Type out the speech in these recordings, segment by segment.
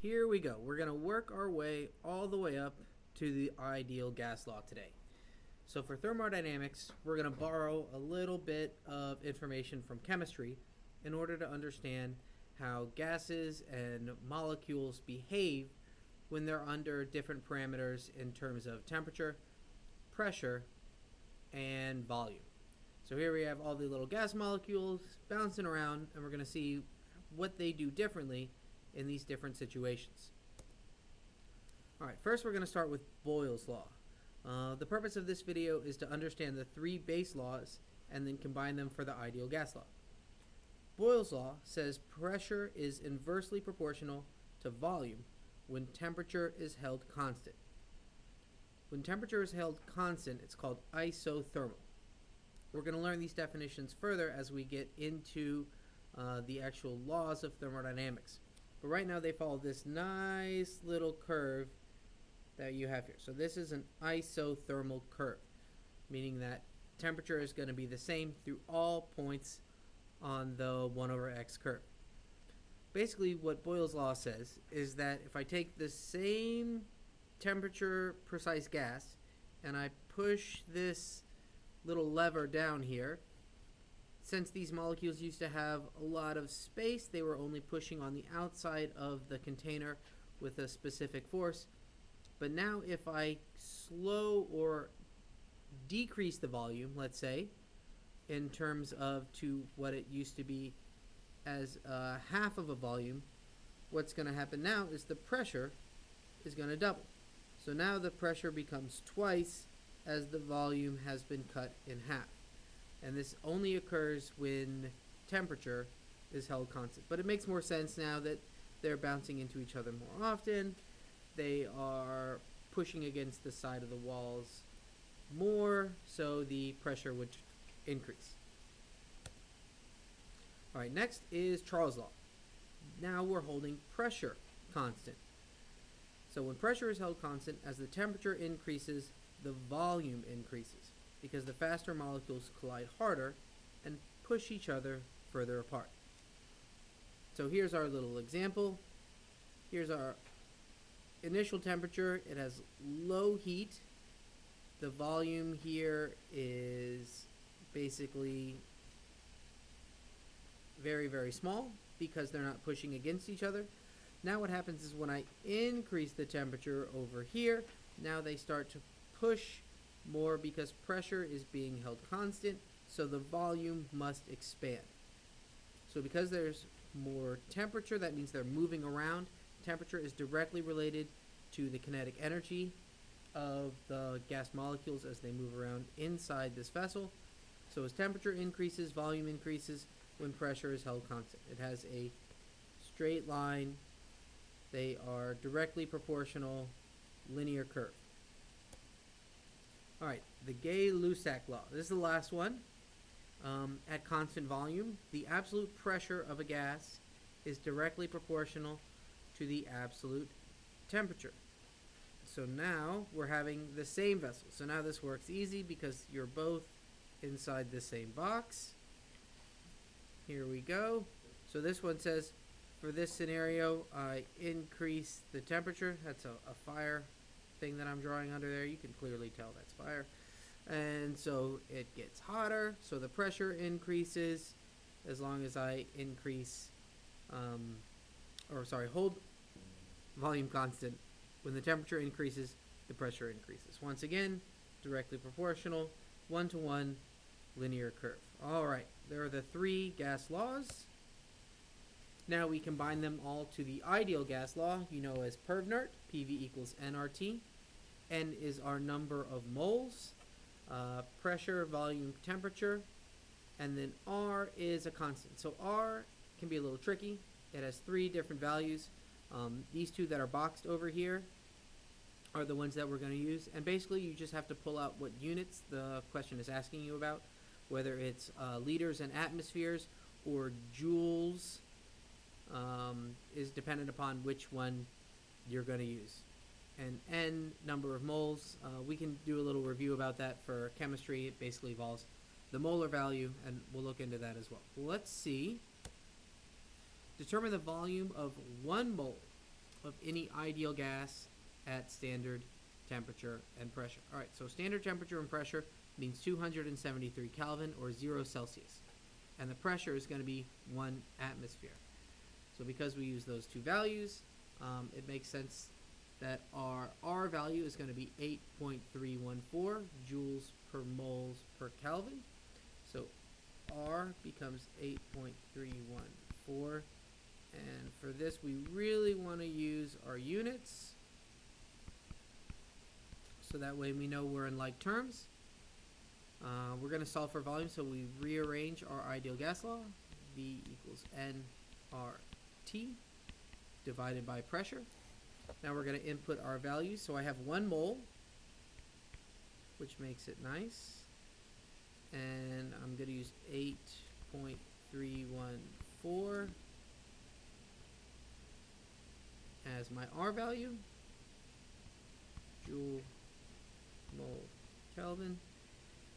Here we go. We're going to work our way all the way up to the ideal gas law today. So for thermodynamics, we're going to borrow a little bit of information from chemistry in order to understand how gases and molecules behave when they're under different parameters in terms of temperature, pressure, and volume. So here we have all the little gas molecules bouncing around, and we're going to see what they do differently in these different situations. Alright, first we're going to start with Boyle's law. The purpose of this video is to understand the three base laws and then combine them for the ideal gas law. Boyle's law says pressure is inversely proportional to volume when temperature is held constant. When temperature is held constant, it's called isothermal. We're going to learn these definitions further as we get into the actual laws of thermodynamics. But right now they follow this nice little curve that you have here. So this is an isothermal curve, meaning that temperature is going to be the same through all points on the 1 over x curve. Basically what Boyle's law says is that if I take the same temperature precise gas and I push this little lever down here, since these molecules used to have a lot of space, they were only pushing on the outside of the container with a specific force. But now if I slow or decrease the volume, let's say, in terms of to what it used to be as half of a volume, what's going to happen now is the pressure is going to double. So now the pressure becomes twice as the volume has been cut in half. And this only occurs when temperature is held constant. But it makes more sense now that they're bouncing into each other more often. They are pushing against the side of the walls more, so the pressure would increase. Alright, next is Charles' law. Now we're holding pressure constant. So when pressure is held constant, as the temperature increases, the volume increases, because the faster molecules collide harder and push each other further apart. So here's our little example. Here's our initial temperature. It has low heat. The volume here is basically very, very small because they're not pushing against each other. Now what happens is when I increase the temperature over here, now they start to push more because pressure is being held constant, so the volume must expand. So because there's more temperature, that means they're moving around. Temperature is directly related to the kinetic energy of the gas molecules as they move around inside this vessel. So as temperature increases, volume increases when pressure is held constant. It has a straight line. They are directly proportional, linear curve. Alright, the Gay-Lussac law. This is the last one. At constant volume, the absolute pressure of a gas is directly proportional to the absolute temperature. So now we're having the same vessel. So now this works easy because you're both inside the same box. Here we go. So this one says, for this scenario, I increase the temperature. That's a fire thing that I'm drawing under there. You can clearly tell that's fire. And so it gets hotter, so the pressure increases as long as I increase, hold volume constant. When the temperature increases, the pressure increases. Once again, directly proportional, 1-to-1 linear curve. Alright, there are the three gas laws. Now we combine them all to the ideal gas law, you know as PERVNRT, PV equals nRT. N is our number of moles, pressure, volume, temperature, and then R is a constant. So R can be a little tricky. It has three different values. These two that are boxed over here are the ones that we're going to use. And basically you just have to pull out what units the question is asking you about, whether it's liters and atmospheres or joules. Is dependent upon which one you're going to use. And N, number of moles, we can do a little review about that for chemistry. It basically involves the molar value, and we'll look into that as well. Let's see. Determine the volume of 1 mole of any ideal gas at standard temperature and pressure. All right, so standard temperature and pressure means 273 Kelvin or 0 Celsius. And the pressure is going to be 1 atmosphere. So because we use those two values, it makes sense that our R value is going to be 8.314 joules per moles per Kelvin. So R becomes 8.314. And for this, we really want to use our units. So that way we know we're in like terms. We're going to solve for volume, so we rearrange our ideal gas law. V equals nRT divided by pressure. Now we're going to input our values. So I have 1 mole, which makes it nice. And I'm going to use 8.314 as my R value. Joule, mole, Kelvin.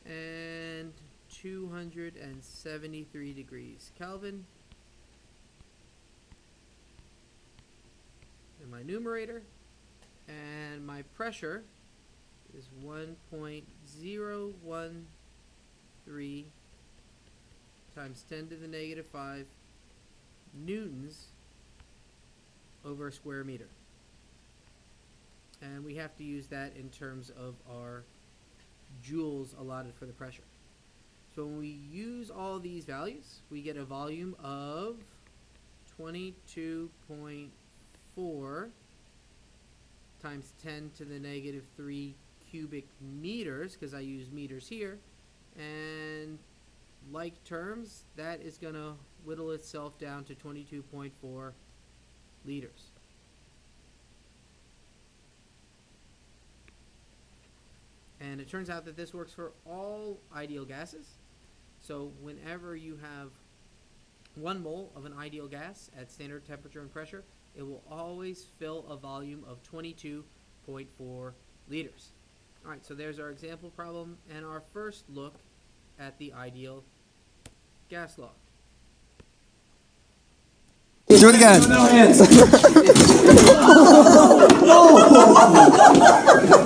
And 273 degrees Kelvin. In my numerator. And my pressure is 1.013 times 10 to the negative 5 newtons over a square meter. And we have to use that in terms of our joules allotted for the pressure. So when we use all these values, we get a volume of 22.4 times 10 to the negative 3 cubic meters, because I use meters here. And like terms, that is going to whittle itself down to 22.4 liters. And it turns out that this works for all ideal gases. So whenever you have 1 mole of an ideal gas at standard temperature and pressure, it will always fill a volume of 22.4 liters. All right, so there's our example problem and our first look at the ideal gas law. Do it again.